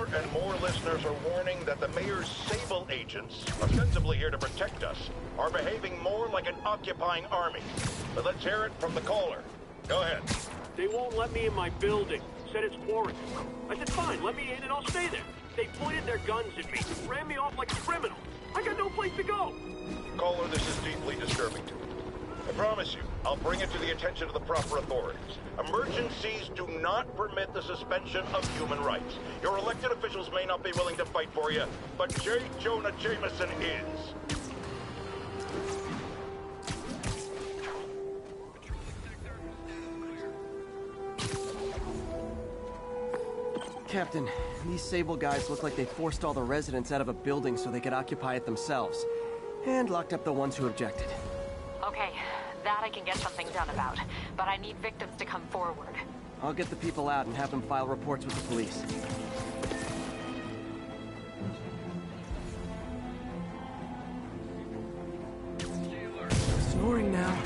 more and more listeners are warning that the mayor's Sable agents, ostensibly here to protect us, are behaving more like an occupying army. But let's hear it from the caller. Go ahead. They won't let me in my building. Said it's quarantine. I said, fine, let me in and I'll stay there. They pointed their guns at me, ran me off like a criminal. I got no place to go. Caller, this is deeply disturbing to me. I promise you, I'll bring it to the attention of the proper authorities. Emergencies do not permit the suspension of human rights. Your elected officials may not be willing to fight for you, but J. Jonah Jameson is. Captain, these Sable guys look like they forced all the residents out of a building so they could occupy it themselves. And locked up the ones who objected. Okay, that I can get something done about. But I need victims to come forward. I'll get the people out and have them file reports with the police. Snoring now.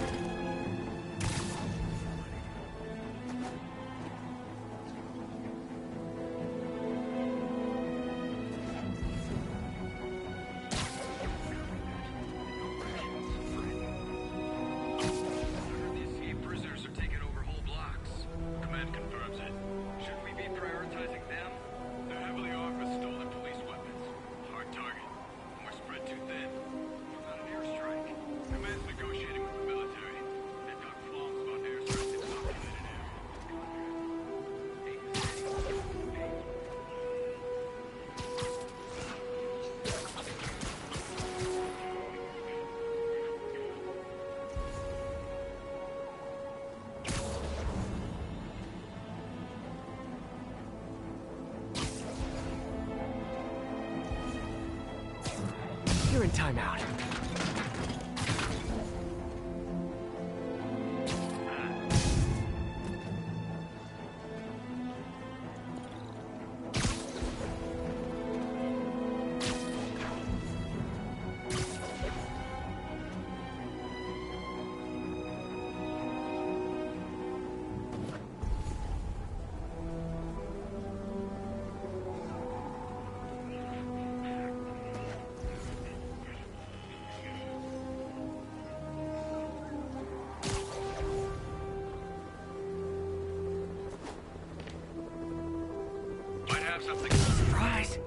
You're in timeout. Something. Surprise!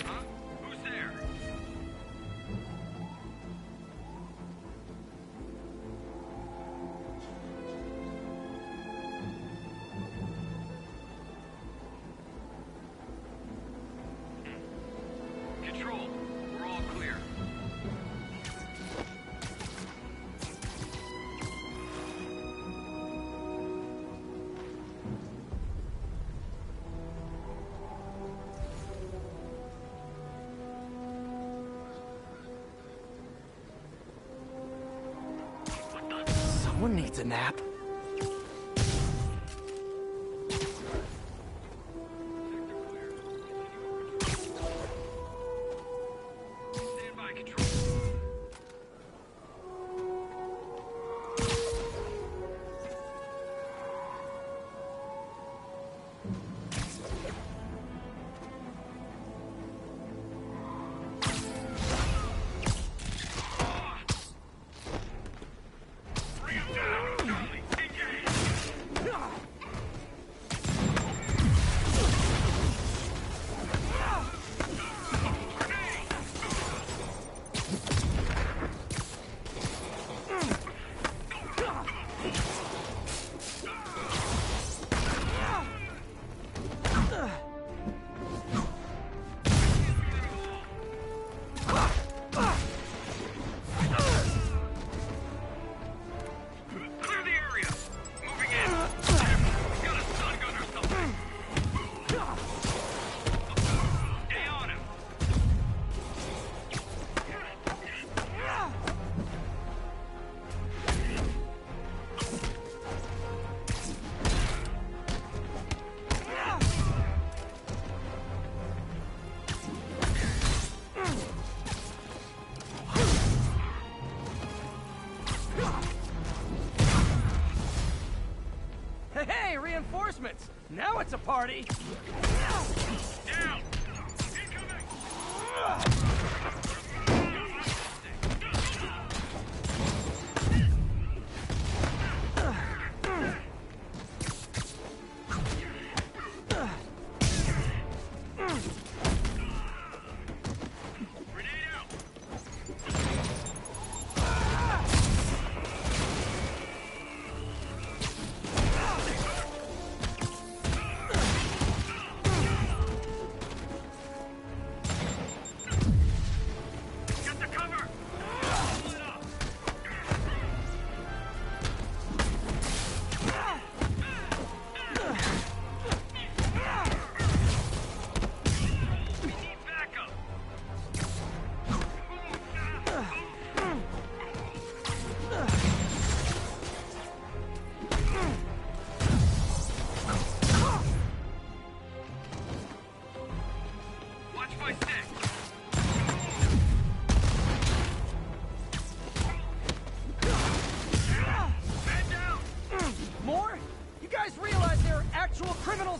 Huh? Who's there? Control, we're all clear. Someone needs a nap. Stand by, Control. Bring him down, Charlie. reinforcements. Now it's a party. Down!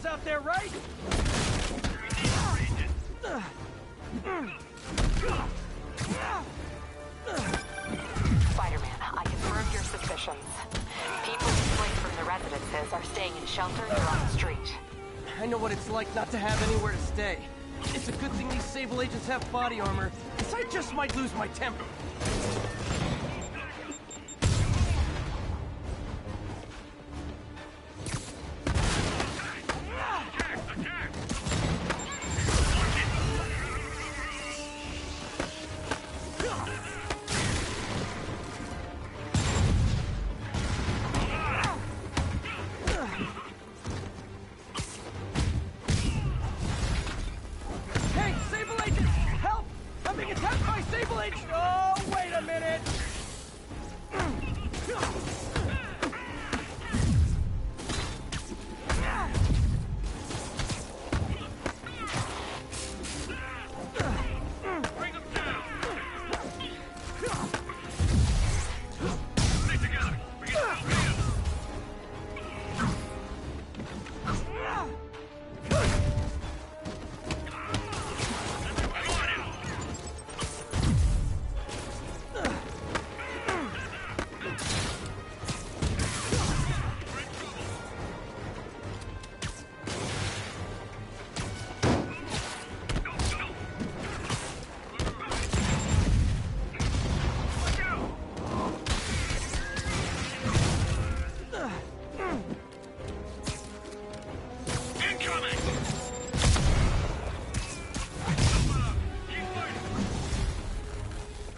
Out there, right? Spider-Man, I confirmed your suspicions. People displaced from the residences are staying in shelters or on the street. I know what it's like not to have anywhere to stay. It's a good thing these Sable agents have body armor, because I just might lose my temper. Oh, wait a minute!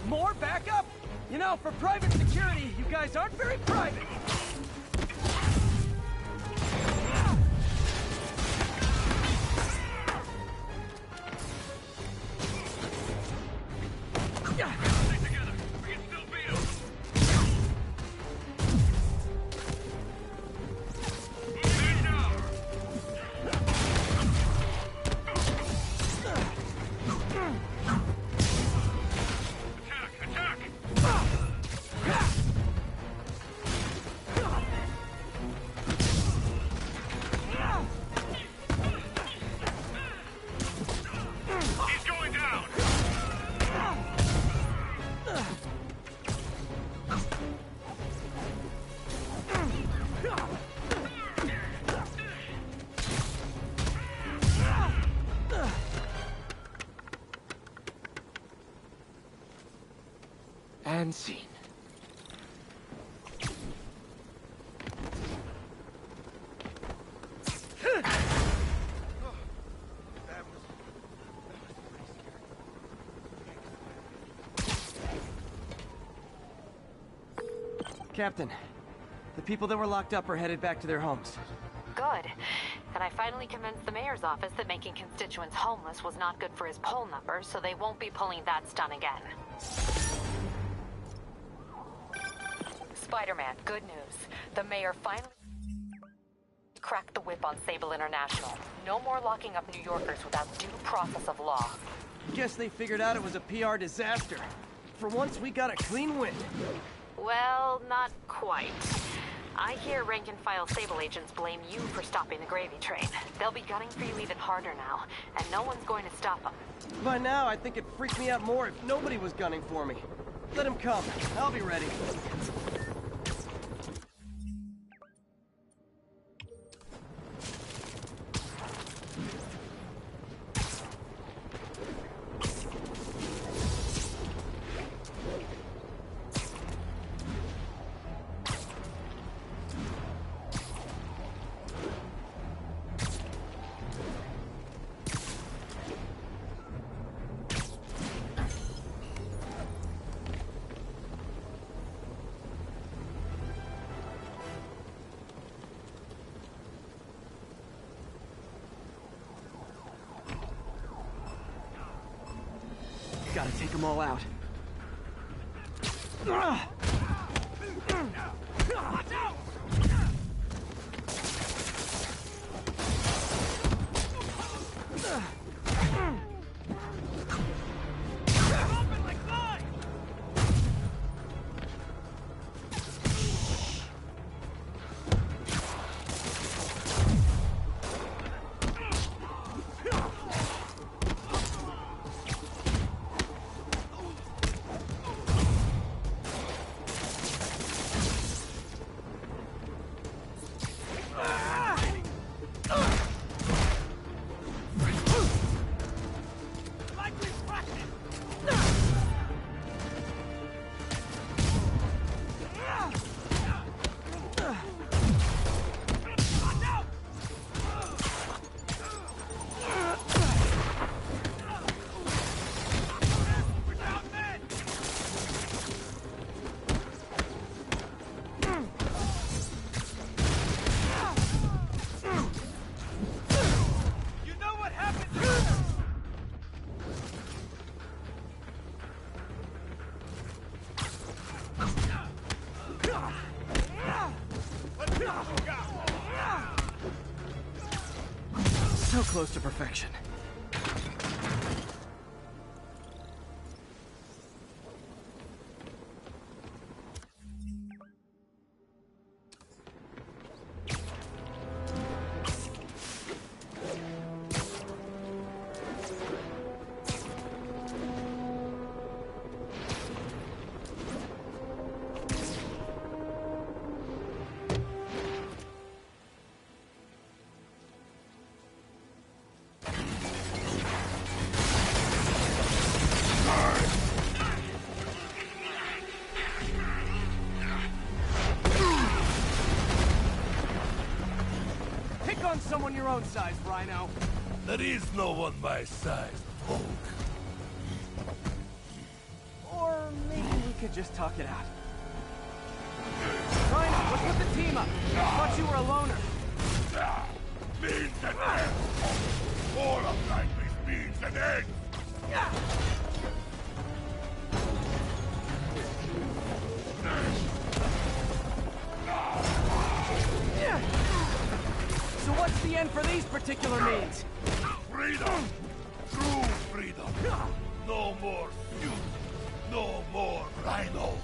More backup? You know, for private security, you guys aren't very private. And scene. Captain, the people that were locked up are headed back to their homes. Good. And I finally convinced the mayor's office that making constituents homeless was not good for his poll numbers, so they won't be pulling that stunt again. Spider-Man, good news. The mayor finally cracked the whip on Sable International. No more locking up New Yorkers without due process of law. Guess they figured out it was a PR disaster. For once, we got a clean win. Well, not quite. I hear rank-and-file Sable agents blame you for stopping the gravy train. They'll be gunning for you even harder now, and no one's going to stop them. By now, I think it'd freak me out more if nobody was gunning for me. Let him come. I'll be ready. Gotta take them all out. So close to perfection. Someone your own size, Rhino. There is no one my size, Hulk. Or maybe we could just talk it out. Rhino, let's put the team up. I thought you were a loner. Beans and eggs! All of Nightmare's beans and eggs! So what's the end for these particular means? Freedom! True freedom! No more suit! No more Rhino!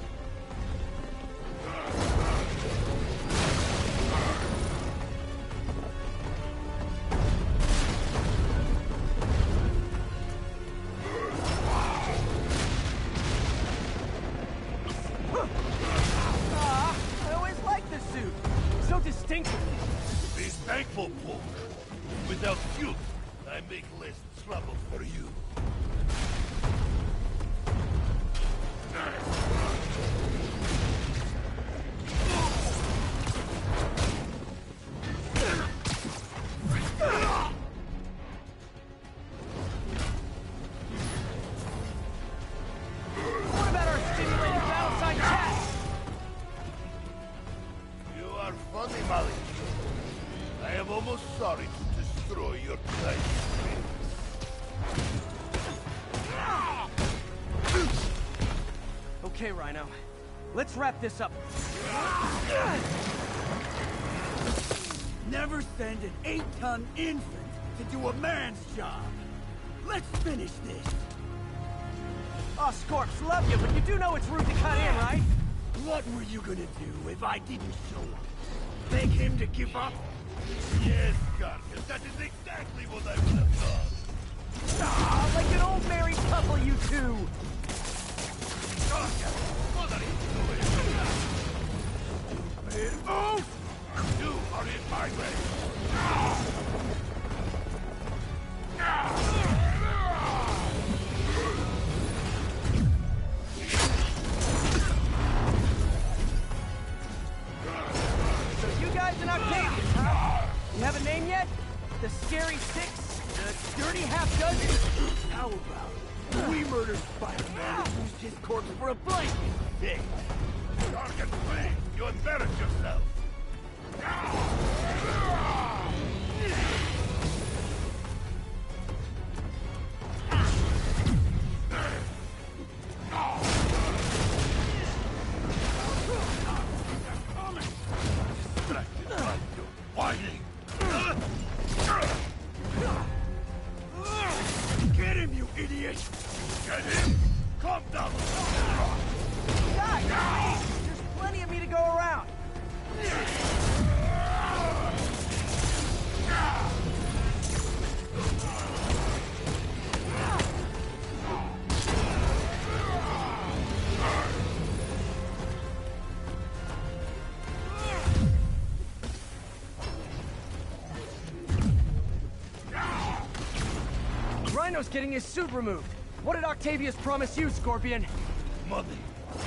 I always liked this suit. So distinctive. Be thankful, Hulk. Without suit, I make less trouble for you. What about our stimulated battleside chest? You are funny, Malik. I am almost sorry to destroy your tiny dreams. Okay, Rhino. Let's wrap this up. Never send an 8-ton infant to do a man's job. Let's finish this. Oh, Scorps, love you, but you do know it's rude to cut in, right? What What were you gonna do if I didn't show up? Beg him to give up? Yes, Gargan, that is exactly what I would have done. Ah, like an old married couple, you two! Gargan, what are you doing? Oh! You are in my way. So you guys in Octavius, huh? You have a name yet? The Scary Six? The Dirty Half Dozen? How about we murdered Spider-Man and used his corpse for a blanket? Hey, Gargan, please, you embarrass yourself. Whining. get him, you idiot! Get him! Calm down! Guys, please! There's plenty of me to go around! Rhino's getting his suit removed. What did Octavius promise you, Scorpion? Money.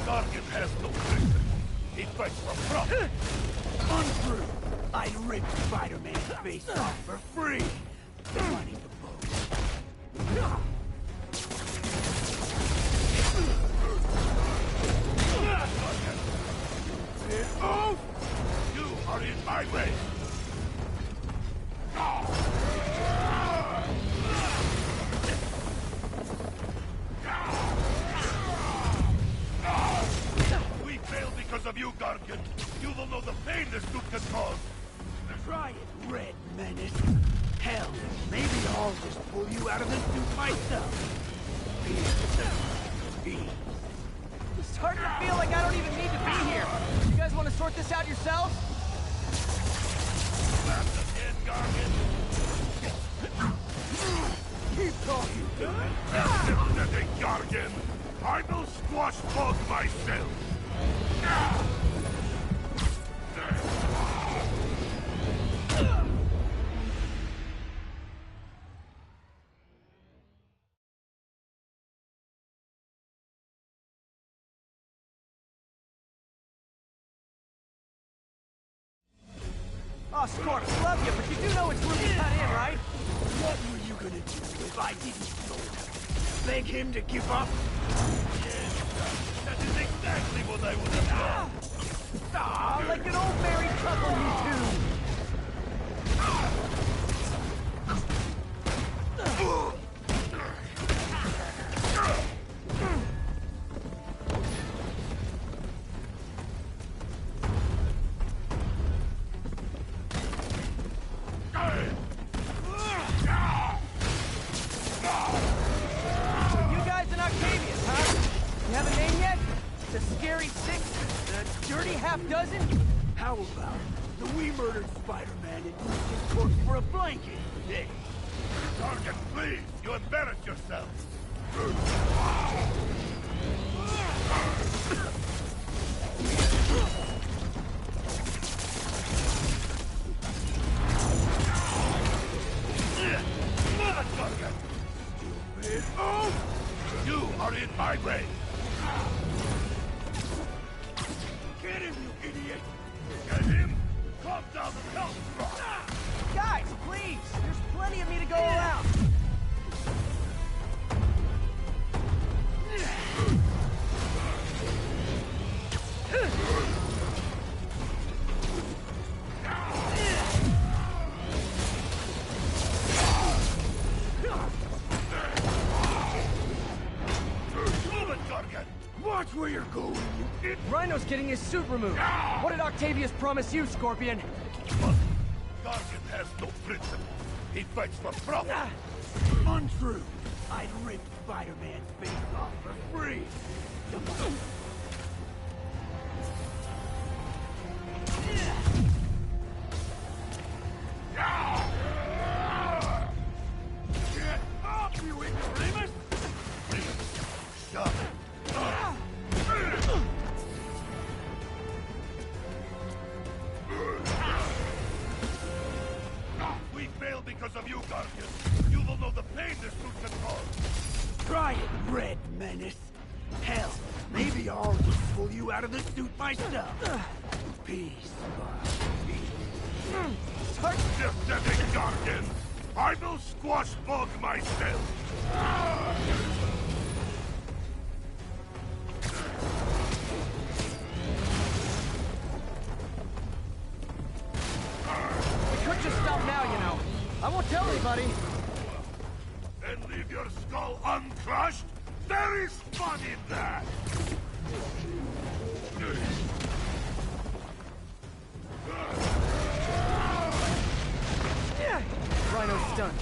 Gargan has no principle. He fights for profit. Untrue! I'd rip Spider-Man's face off for free! Money the boat. Oh! You are in my way. We failed because of you, Gargan. You will know the pain this suit can cause. Try it, Red Menace. Hell, maybe I'll just pull you out of the suit myself. Peace. It's starting to feel like I don't even need to be here. You guys want to sort this out yourselves? Laugh again, Gargan. Keep talking, Sympathetic Gargan. I will squash Bog myself. Oh, Scorp, love you, but you do know it's Ruby cut in, right? What were you gonna do if I didn't show up? Beg him to give up? Yes, that is exactly what I would have done. Ah, like an old married couple, you two! So you guys in Octavius, huh? You have a name yet? The Scary Six? The Dirty Half Dozen? How about we murdered Spider-Man and used his corpse for a blanket? Hey, Gargan, please, you embarrass yourself. Gargan. oh! You are in my way. Get him, you idiot! Get him? Calm down and help. Guys, please! There's plenty of me to go around! Move it, Gargan. Watch where you're going, you idiot! Rhino's getting his suit removed. What did Octavius promise you, Scorpion? Gargan has no principle. He fights for profit. Untrue! I'd rip Spider-Man's face off for free! Guardian. You will know the pain this suit can cause. Try it, Red Menace. Hell, maybe I'll just pull you out of the suit myself. Peace. Pathetic Guardian. I will squash Bug myself. We could just stop now, you know. I won't tell anybody. And leave your skull uncrushed? There is fun in that! Rhino's stunned.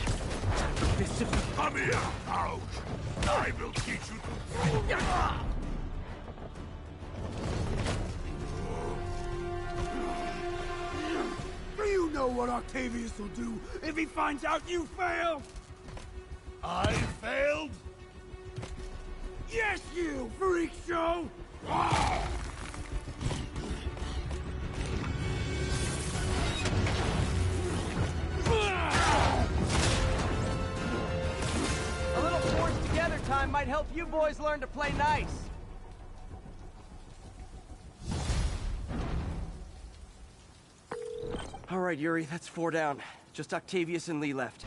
Fist of... Come here, ouch! I will teach you to... Do you know what Octavius will do if he finds out you failed? I failed? Yes, you freak show! A little forced together time might help you boys learn to play nice. All right, Yuri, that's 4 down. Just Octavius and Lee left.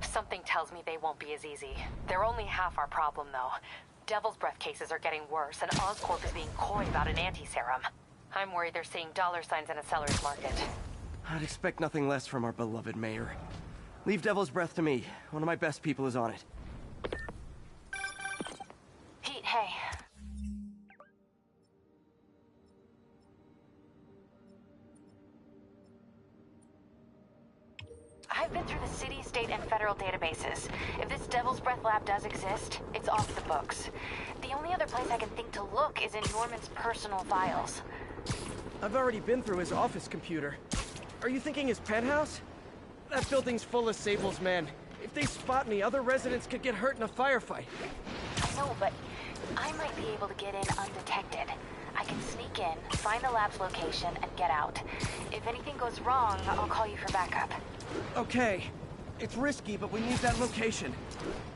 Something tells me they won't be as easy. They're only half our problem, though. Devil's Breath cases are getting worse, and Oscorp is being coy about an anti-serum. I'm worried they're seeing dollar signs in a seller's market. I'd expect nothing less from our beloved mayor. Leave Devil's Breath to me. One of my best people is on it. Pete, hey. I've been through the city, state, and federal databases. If this Devil's Breath lab does exist, it's off the books. The only other place I can think to look is in Norman's personal files. I've already been through his office computer. Are you thinking his penthouse? That building's full of Sable's men. If they spot me, other residents could get hurt in a firefight. I know, but I might be able to get in undetected. I can sneak in, find the lab's location, and get out. If anything goes wrong, I'll call you for backup. Okay. It's risky, but we need that location.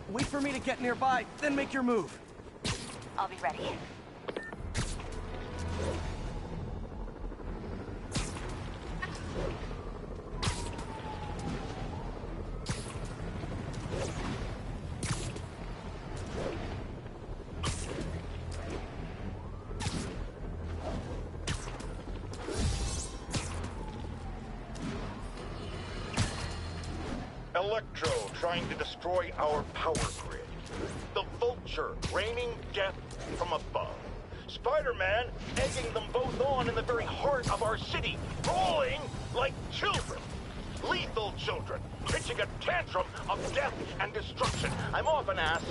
Wait for me to get nearby, then make your move. I'll be ready. Electro trying to destroy our power grid. The Vulture raining death from above. Spider-Man egging them both on in the very heart of our city, brawling like children. Lethal children, pitching a tantrum of death and destruction. I'm often asked,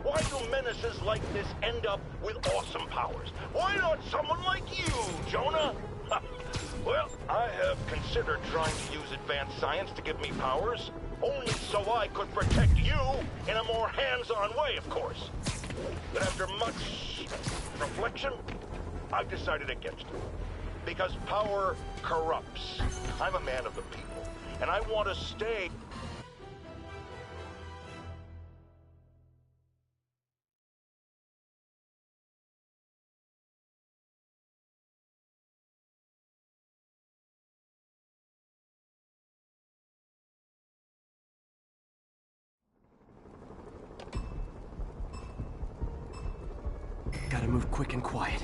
why do menaces like this end up with awesome powers? Why not someone like you, Jonah? Well, I have considered trying to use advanced science to give me powers, only so I could protect you in a more hands-on way, of course. But after much reflection, I've decided against it. Because power corrupts. I'm a man of the people, and I want to stay... Gotta move quick and quiet.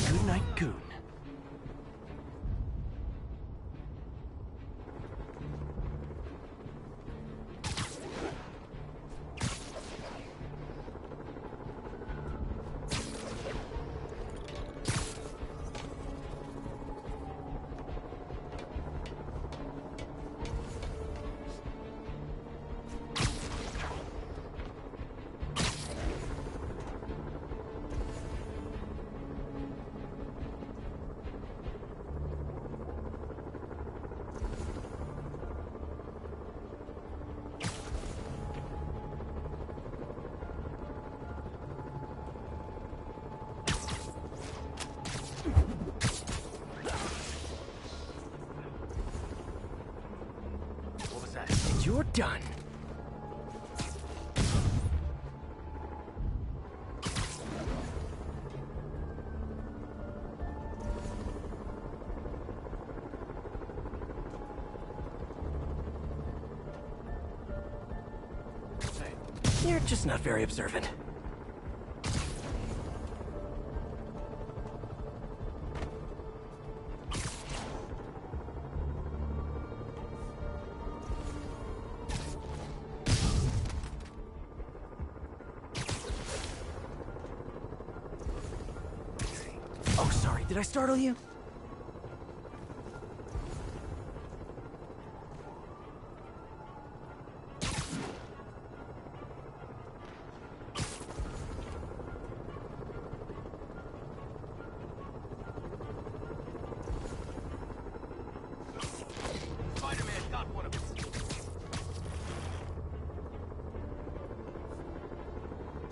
Good night, Goon. You're done. You're just not very observant. Oh, sorry, did I startle you?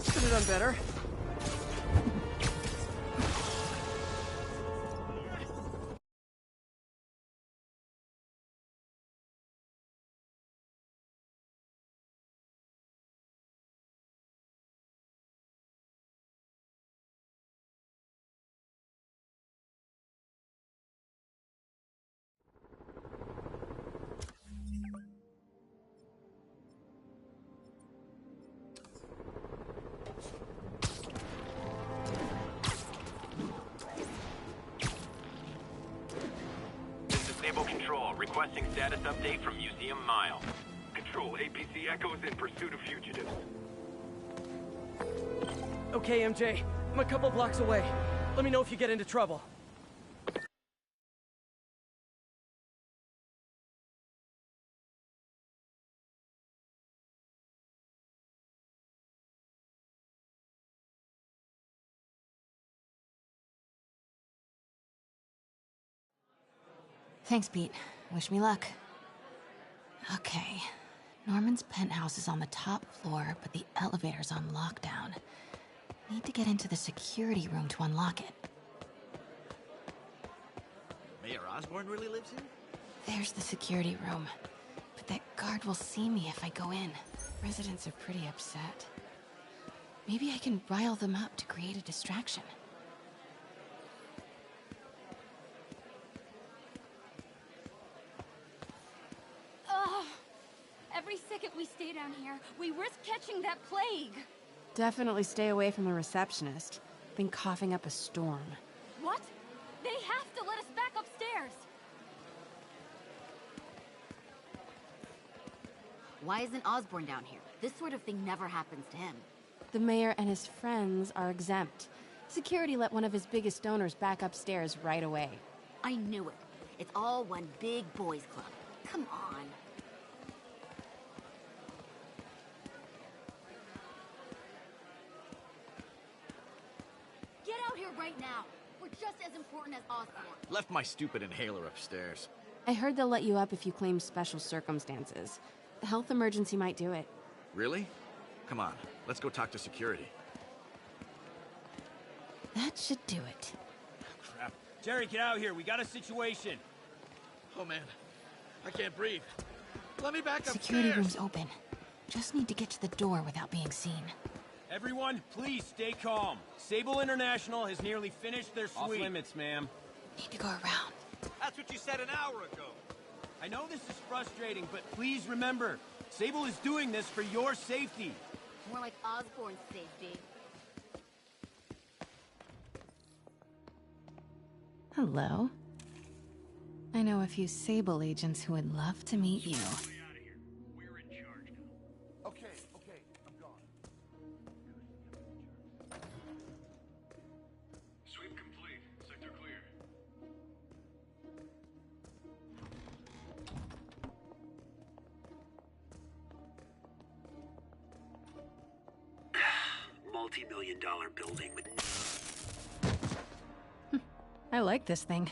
Could have done better. This is Sable Control, requesting status update from Museum Mile. Control, APC Echo is in pursuit of fugitives. Okay, MJ. I'm a couple blocks away. Let me know if you get into trouble. Thanks, Pete. Wish me luck. Okay. Norman's penthouse is on the top floor, but the elevator's on lockdown. Need to get into the security room to unlock it. Mayor Osborn really lives here? There's the security room. But that guard will see me if I go in. Residents are pretty upset. Maybe I can rile them up to create a distraction. Every second we stay down here, we risk catching that plague. Definitely stay away from the receptionist. Been coughing up a storm. What? They have to let us back upstairs. Why isn't Osborn down here? This sort of thing never happens to him. The mayor and his friends are exempt. Security let one of his biggest donors back upstairs right away. I knew it. It's all one big boys club. Come on. Get out here right now. We're just as important as Osborn. Left my stupid inhaler upstairs. I heard they'll let you up if you claim special circumstances. A health emergency might do it. Really? Come on, let's go talk to security. That should do it. Crap. Jerry, get out here. We got a situation. Oh man, I can't breathe. Let me back upstairs. Security room's open. Just need to get to the door without being seen. Everyone, please stay calm. Sable International has nearly finished their sweep. Off limits, ma'am. Need to go around. That's what you said an hour ago. I know this is frustrating, but please remember, Sable is doing this for your safety. More like Osborn's safety. Hello. I know a few Sable agents who would love to meet you. Okay, I'm gone. Sweep complete. Sector clear. Multi-million-dollar building with... I like this thing.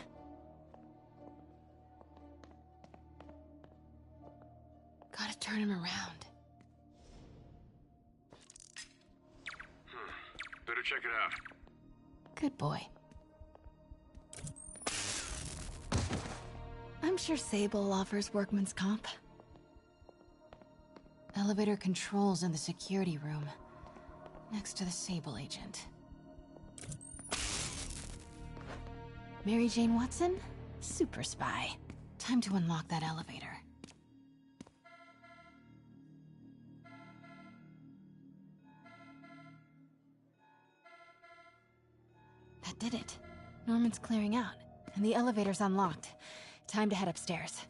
Gotta turn him around. Better check it out. Good boy. I'm sure Sable offers workman's comp. Elevator controls in the security room, next to the Sable agent. Mary Jane Watson? Super spy. Time to unlock that elevator. That did it. Norman's clearing out, and the elevator's unlocked. Time to head upstairs.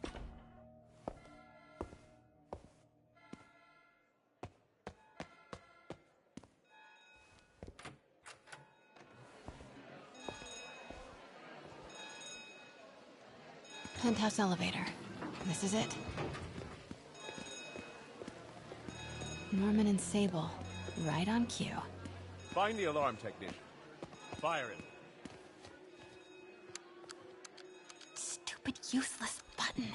Penthouse elevator. This is it. Norman and Sable, right on cue. Find the alarm technician. Fire him. Stupid, useless button.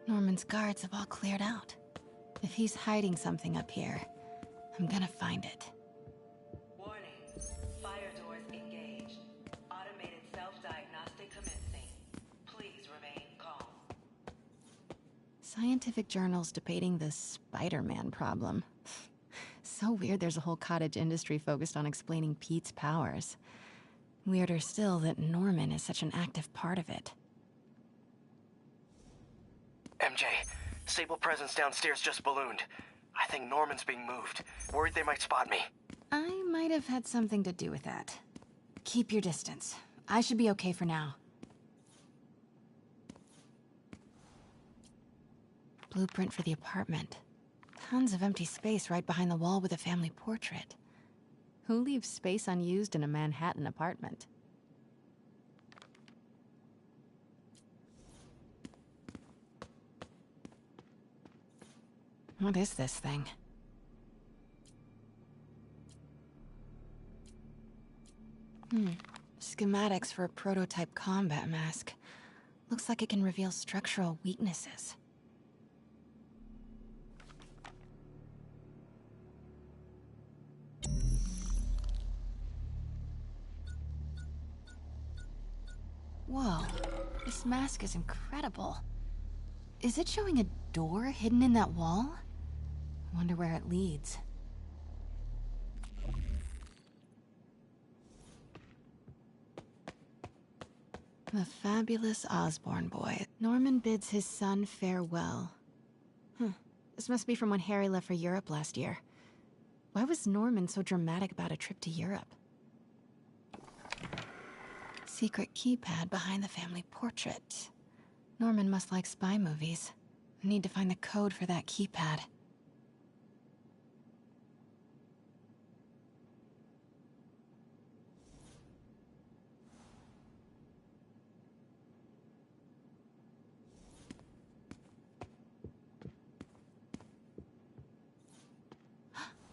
Norman's guards have all cleared out. If he's hiding something up here, I'm gonna find it. Warning. Fire doors engaged. Automated self-diagnostic commencing. Please remain calm. Scientific journals debating the Spider-Man problem. So weird there's a whole cottage industry focused on explaining Pete's powers. Weirder still that Norman is such an active part of it. MJ, Sable presence downstairs just ballooned. I think Norman's being moved. Worried they might spot me. I might have had something to do with that. Keep your distance. I should be okay for now. Blueprint for the apartment. Tons of empty space right behind the wall with a family portrait. Who leaves space unused in a Manhattan apartment? What is this thing? Schematics for a prototype combat mask. Looks like it can reveal structural weaknesses. Whoa, this mask is incredible. Is it showing a door hidden in that wall? Wonder where it leads. The fabulous Osborn boy. Norman bids his son farewell. This must be from when Harry left for Europe last year. Why was Norman so dramatic about a trip to Europe? Secret keypad behind the family portrait. Norman must like spy movies. Need to find the code for that keypad.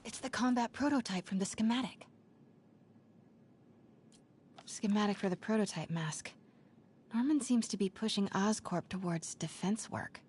It's the combat prototype from the schematic. Schematic for the prototype mask. Norman seems to be pushing Oscorp towards defense work.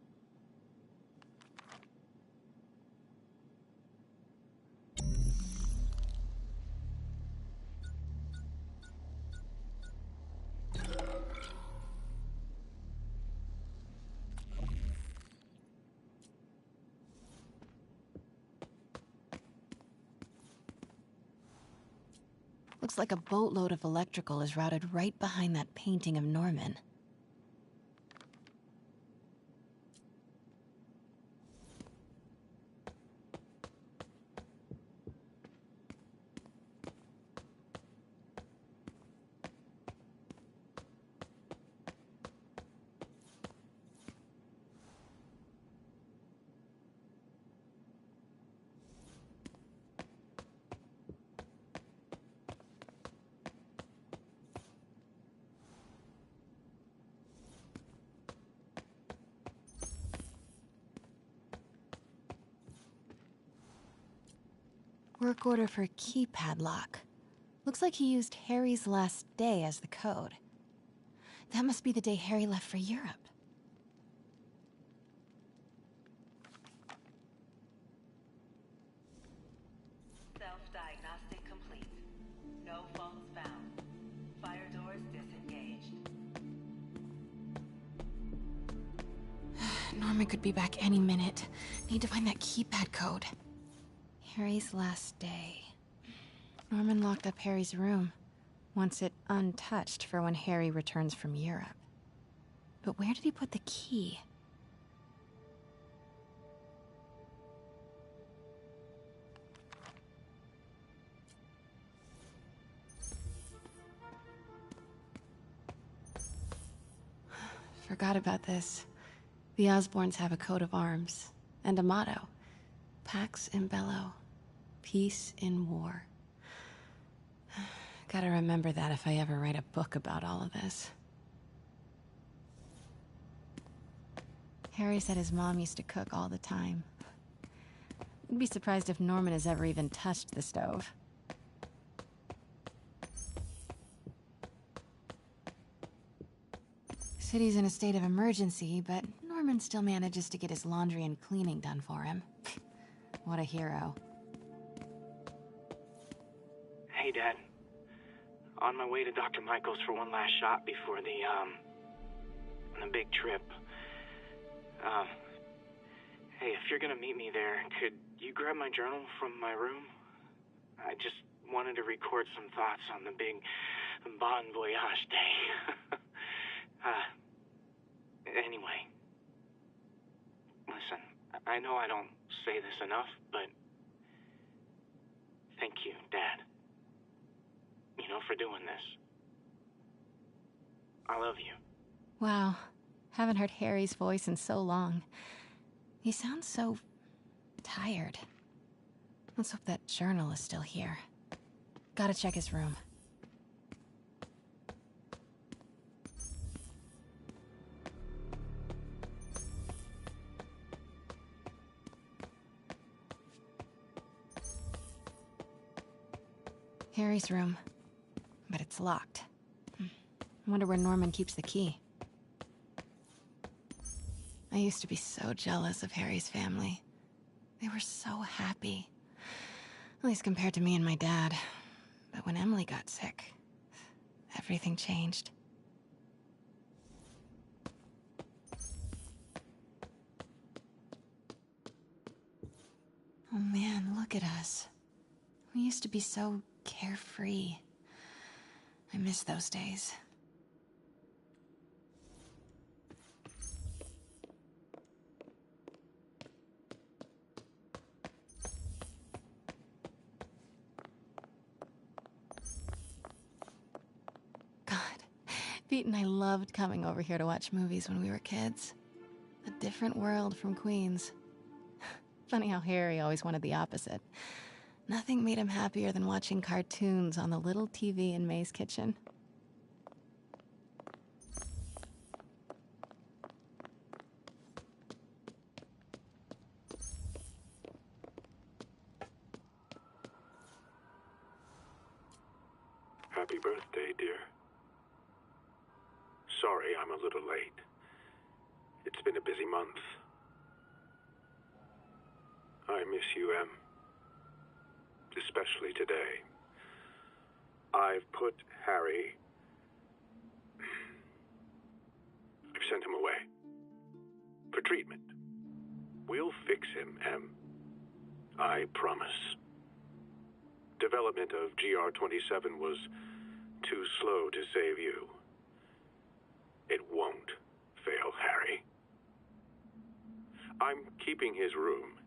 Looks like a boatload of electrical is routed right behind that painting of Norman. Work order for a keypad lock. Looks like he used Harry's last day as the code. That must be the day Harry left for Europe. Self-diagnostic complete. No faults found. Fire doors disengaged. Norman could be back any minute. Need to find that keypad code. Harry's last day. Norman locked up Harry's room. Wants it untouched for when Harry returns from Europe. But where did he put the key? Forgot about this. The Osborns have a coat of arms and a motto. Pax in bello. Peace in war. Gotta remember that if I ever write a book about all of this. Harry said his mom used to cook all the time. I'd be surprised if Norman has ever even touched the stove. City's in a state of emergency, but Norman still manages to get his laundry and cleaning done for him. What a hero. Hey, Dad. On my way to Dr. Michael's for one last shot before the big trip. Hey, if you're gonna meet me there, could you grab my journal from my room? I just wanted to record some thoughts on the big Bon Voyage day. Anyway. Listen, I know I don't say this enough, but thank you, Dad. You know, for doing this. I love you. Wow. Haven't heard Harry's voice in so long. He sounds so tired. Let's hope that journal is still here. Gotta check his room. Harry's room. But it's locked. I wonder where Norman keeps the key. I used to be so jealous of Harry's family. They were so happy. At least compared to me and my dad. But when Emily got sick, everything changed. Oh man, look at us. We used to be so carefree. I miss those days. God, Pete and I loved coming over here to watch movies when we were kids. A different world from Queens. Funny how Harry always wanted the opposite. Nothing made him happier than watching cartoons on the little TV in May's kitchen. Happy birthday, dear. Sorry I'm a little late. It's been a busy month. I miss you, Em. Especially today. I've put Harry... I've sent him away. For treatment. We'll fix him, Em. I promise. Development of GR-27 was too slow to save you. It won't fail Harry. I'm keeping his room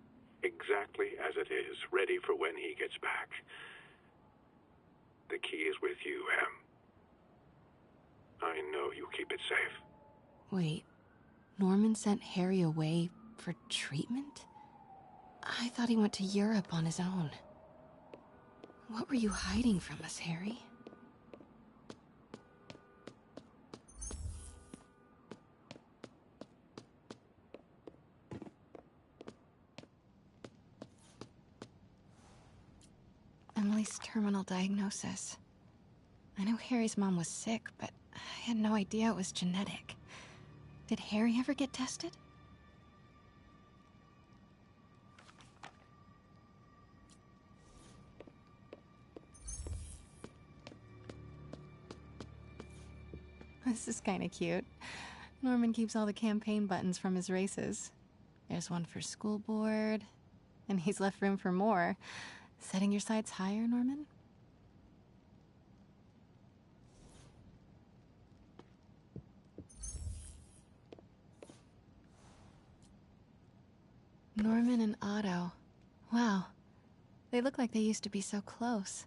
exactly as it is, ready for when he gets back. The key is with you, Em. I know you'll keep it safe. Wait, Norman sent Harry away for treatment? I thought he went to Europe on his own. What were you hiding from us, Harry? Emily's terminal diagnosis. I know Harry's mom was sick, but I had no idea it was genetic. Did Harry ever get tested? This is kinda cute. Norman keeps all the campaign buttons from his races. There's one for school board, and he's left room for more. Setting your sights higher, Norman? Norman and Otto. Wow. They look like they used to be so close.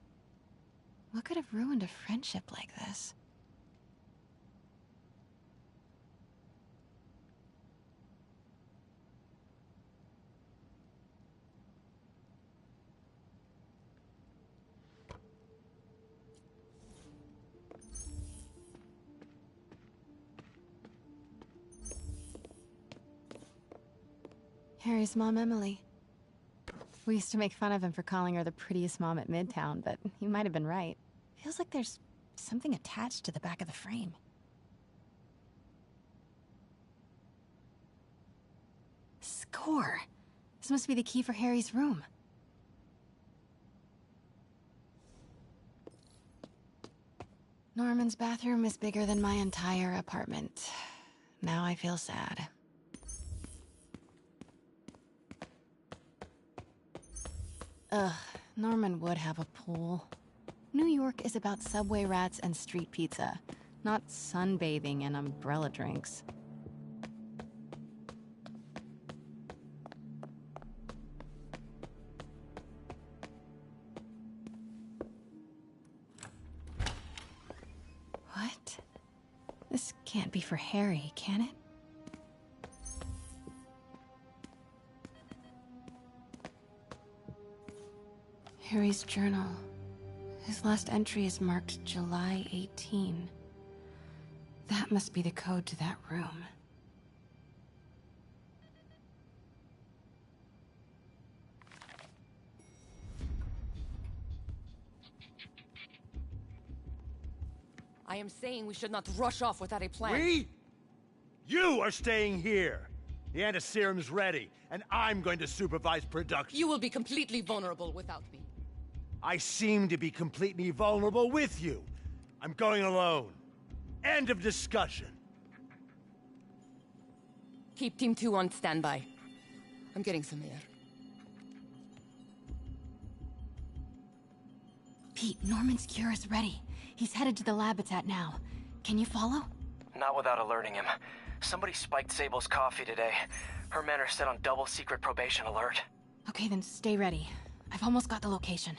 What could have ruined a friendship like this? Harry's mom, Emily. We used to make fun of him for calling her the prettiest mom at Midtown, but he might have been right. Feels like there's something attached to the back of the frame. Score! This must be the key for Harry's room. Norman's bathroom is bigger than my entire apartment. Now I feel sad. Ugh, Norman would have a pool. New York is about subway rats and street pizza, not sunbathing and umbrella drinks. What? This can't be for Harry, can it? Harry's journal. His last entry is marked July 18. That must be the code to that room. I am saying we should not rush off without a plan. We? You are staying here. The antiserum's ready, and I'm going to supervise production. You will be completely vulnerable without me. I seem to be completely vulnerable with you. I'm going alone. End of discussion. Keep Team 2 on standby. I'm getting some air. Pete, Norman's cure is ready. He's headed to the lab it's at now. Can you follow? Not without alerting him. Somebody spiked Sable's coffee today. Her men are set on double secret probation alert. Okay, then stay ready. I've almost got the location.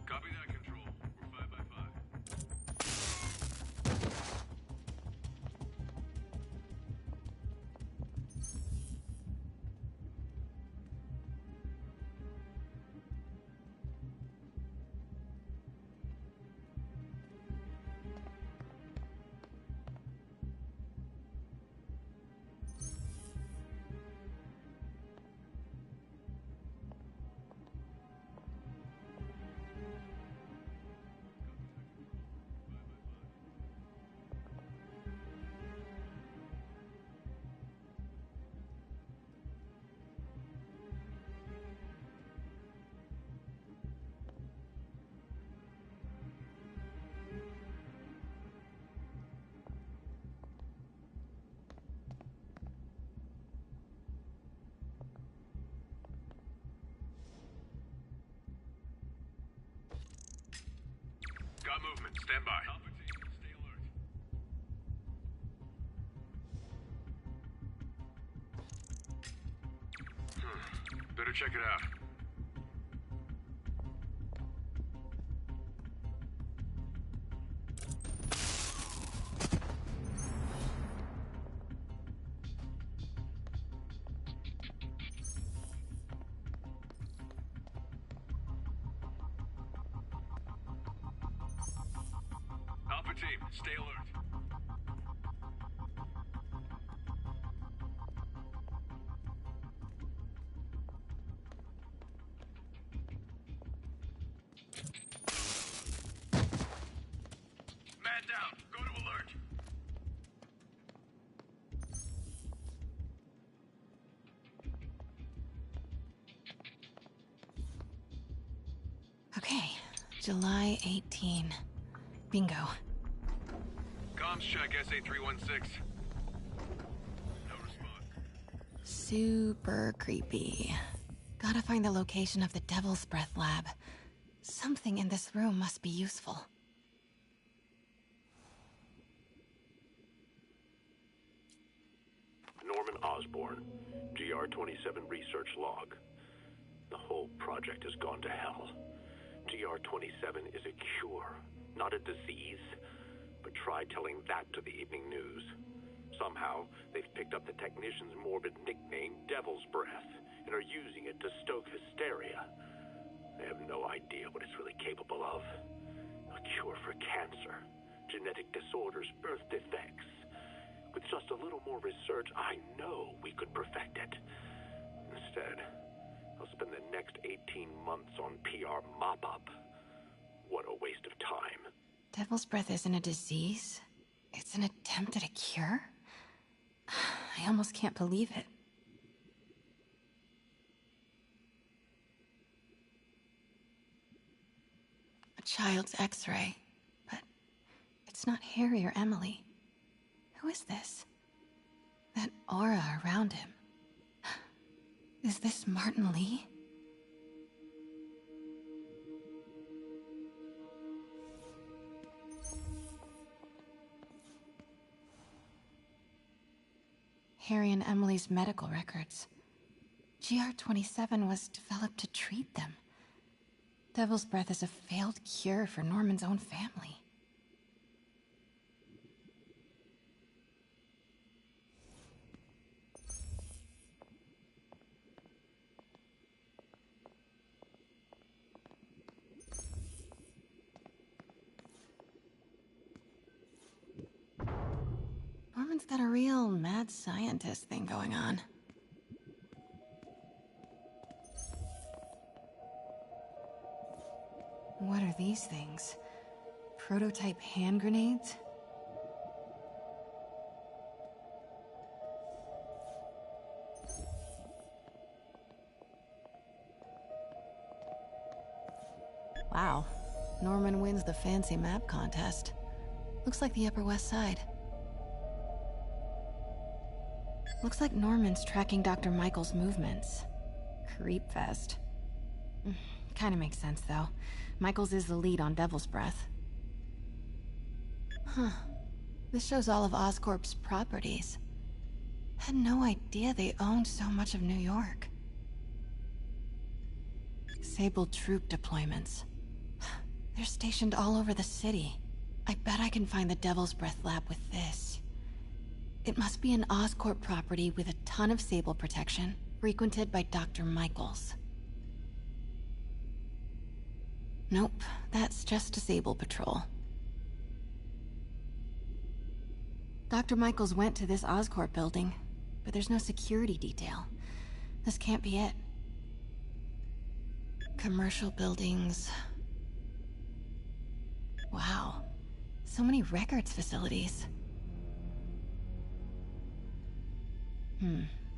Copy that, Control. We're 5 by 5. Got movement. Stand by. Stay alert. Better check it out. team, stay alert. Man down. Go to alert. Okay, July 18. Bingo. Comms check SA-316. No response. Super creepy. Gotta find the location of the Devil's Breath lab. Something in this room must be useful. Norman Osborn, GR-27 research log. The whole project has gone to hell. GR-27 is a cure, not a disease. But try telling that to the evening news. Somehow, they've picked up the technician's morbid nickname, Devil's Breath, and are using it to stoke hysteria. They have no idea what it's really capable of. A cure for cancer, genetic disorders, birth defects. With just a little more research, I know we could perfect it. Instead, I'll spend the next 18 months on PR mop-up. What a waste of time. Devil's Breath isn't a disease. It's an attempt at a cure? I almost can't believe it. A child's X-ray, but it's not Harry or Emily. Who is this? That aura around him. Is this Martin Lee? Harry and Emily's medical records. GR-27 was developed to treat them. Devil's Breath is a failed cure for Norman's own family. Norman's got a real mad scientist thing going on. What are these things? Prototype hand grenades? Wow. Norman wins the fancy map contest. Looks like the Upper West Side. Looks like Norman's tracking Dr. Michael's movements. Creepfest. Kinda makes sense, though. Michaels is the lead on Devil's Breath. Huh. This shows all of Oscorp's properties. Had no idea they owned so much of New York. Sable troop deployments. They're stationed all over the city. I bet I can find the Devil's Breath lab with this. It must be an Oscorp property with a ton of Sable protection, frequented by Dr. Michaels. Nope, that's just a Sable patrol. Dr. Michaels went to this Oscorp building, but there's no security detail. This can't be it. Commercial buildings. Wow, so many records facilities.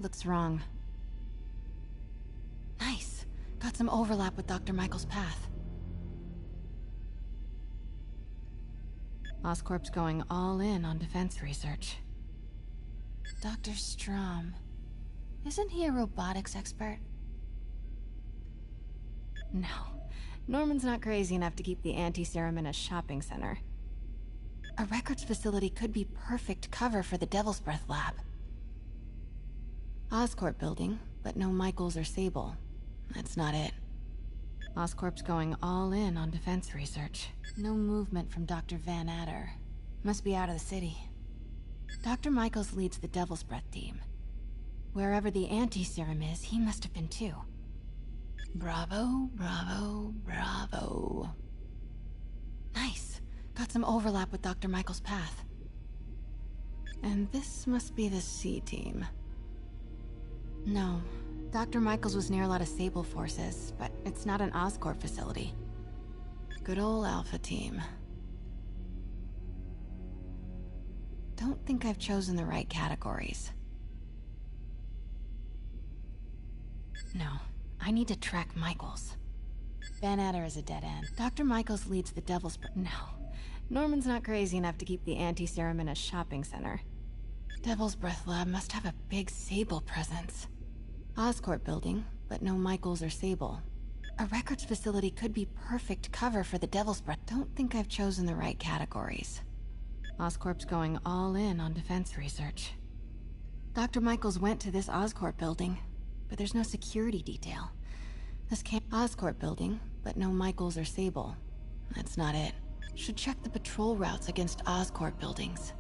Looks wrong. Nice. Got some overlap with Dr. Michael's path. Oscorp's going all in on defense research. Dr. Strom. Isn't he a robotics expert? No. Norman's not crazy enough to keep the anti-serum in a shopping center. A records facility could be perfect cover for the Devil's Breath lab. Oscorp building, but no Michaels or Sable. That's not it. Oscorp's going all in on defense research. No movement from Dr. Van Adder. Must be out of the city. Dr. Michaels leads the Devil's Breath team. Wherever the anti-serum is, he must have been too. Bravo, bravo, bravo. Nice. Got some overlap with Dr. Michael's path. And this must be the C team. No. Dr. Michaels was near a lot of Sable forces, but it's not an Oscorp facility. Good old Alpha team. Don't think I've chosen the right categories. No, I need to track Michaels. Van Adder is a dead end. Dr. Michaels leads the Devil's... No. Norman's not crazy enough to keep the anti-serum in a shopping center. Devil's Breath Lab must have a big Sable presence. Oscorp building, but no Michaels or Sable. A records facility could be perfect cover for the Devil's Breath. Don't think I've chosen the right categories. Oscorp's going all in on defense research. Dr. Michaels went to this Oscorp building, but there's no security detail. This can't... Oscorp building, but no Michaels or Sable. That's not it. Should check the patrol routes against Oscorp buildings.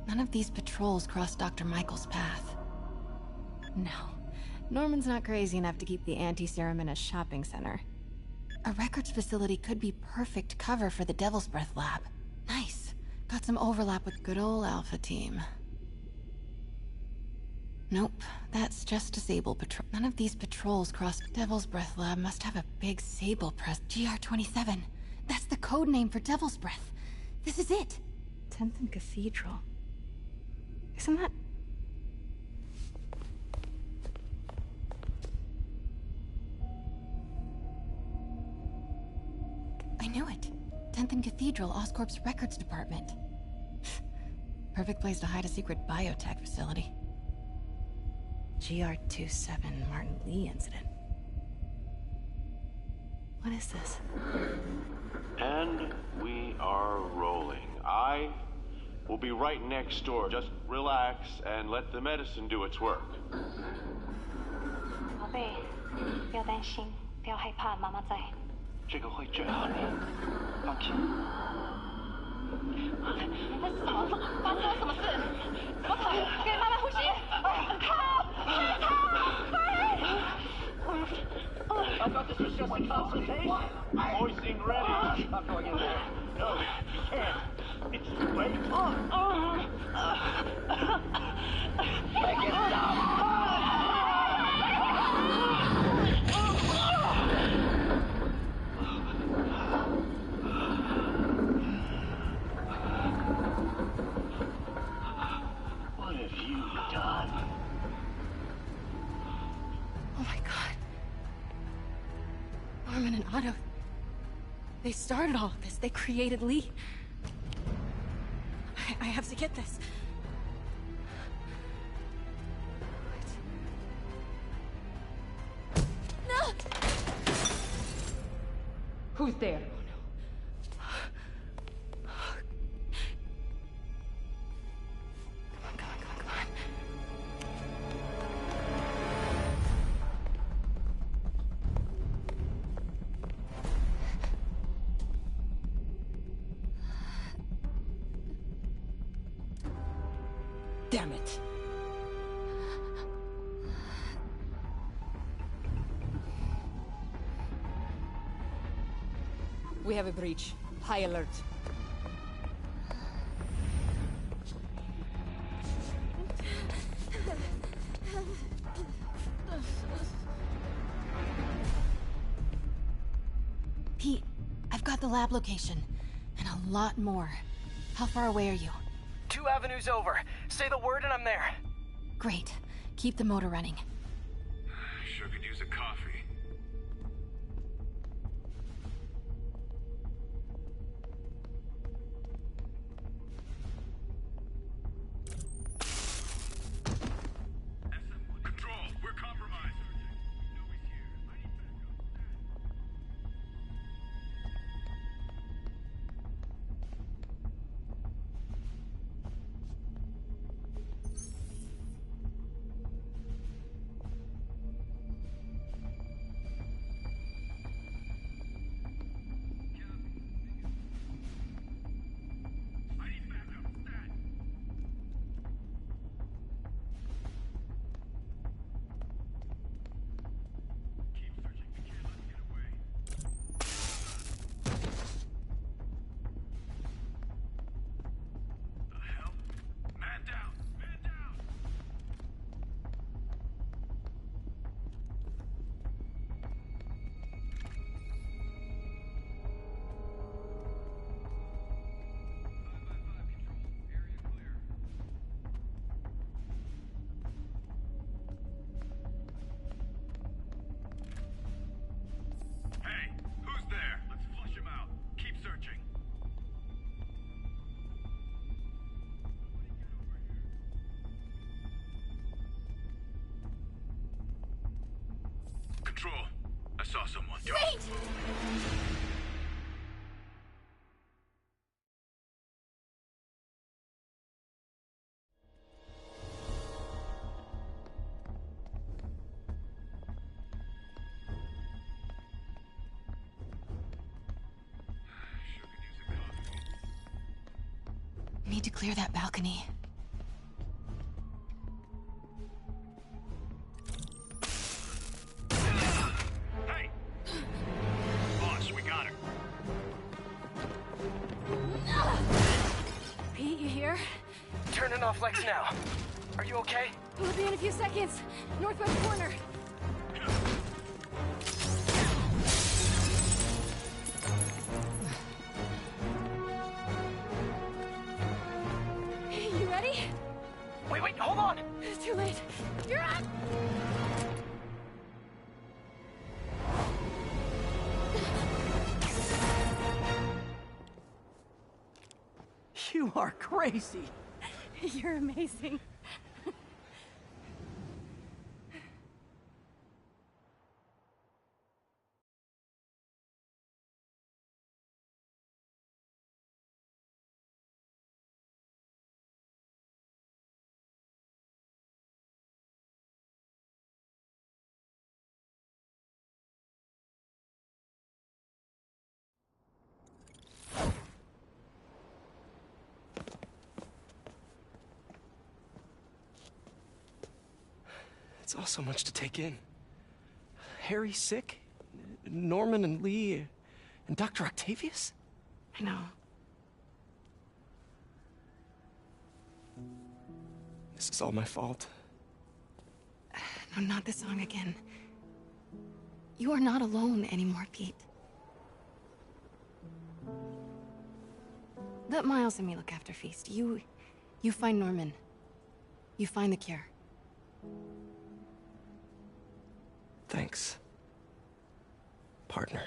None of these patrols cross Dr. Michael's path. No. Norman's not crazy enough to keep the anti-serum in a shopping center. A records facility could be perfect cover for the Devil's Breath lab. Nice. Got some overlap with good old Alpha team. Nope, that's just a Sable patrol. None of these patrols cross. Devil's Breath lab must have a big Sable press. GR-27. That's the code name for Devil's Breath. This is it. 10th and Cathedral. Isn't that... I knew it. 10th and Cathedral, Oscorp's records department. Perfect place to hide a secret biotech facility. GR-27 Martin Lee incident. What is this? And we are rolling. I will be right next door. Just relax and let the medicine do its work. 宝贝，不要担心，不要害怕，妈妈在。这个会治好你，放心。怎么了？发生了什么事？我操！给妈妈呼吸！靠！I thought this was just a consultation. Hoisting ready. Not going in there. No, you can't. It's too late. Make it stop. What have you done? Oh my god. Norman and Otto. They started all of this. They created Lee. I have to get this. No! Who's there? Damn it. We have a breach. High alert. Pete, I've got the lab location. And a lot more. How far away are you? 2 avenues over. Say the word and I'm there. Great. Keep the motor running. Sure could use a coffee. Control, we're compromised. Wait! Need to clear that balcony. Hey! Boss, we got her. Pete, you here? Turning off Lex now. Are you okay? We'll be in a few seconds. Northwest corner. You ready? Wait, hold on! It's too late. You're up! You are crazy. You're amazing. It's all so much to take in. Harry sick? Norman and Lee? And Dr. Octavius? I know. This is all my fault. No, not the song again. You are not alone anymore, Pete. Let Miles and me look after Feast. You find Norman. You find the cure. Thanks, partner.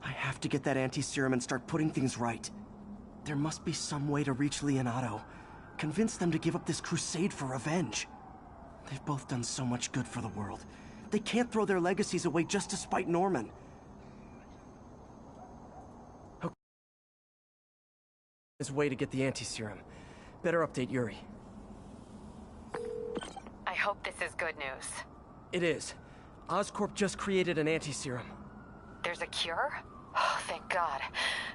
I have to get that anti-serum and start putting things right. There must be some way to reach Leonardo. Convince them to give up this crusade for revenge. They've both done so much good for the world. They can't throw their legacies away just to spite Norman. Okay. His way to get the anti-serum. Better update Yuri. I hope this is good news. It is. Oscorp just created an anti-serum. There's a cure? Oh, thank God.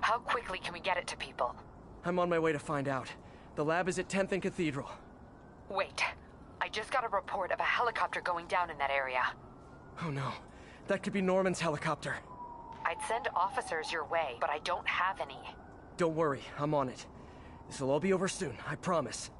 How quickly can we get it to people? I'm on my way to find out. The lab is at 10th and Cathedral. Wait. I just got a report of a helicopter going down in that area. Oh no. That could be Norman's helicopter. I'd send officers your way, but I don't have any. Don't worry, I'm on it. This'll all be over soon, I promise.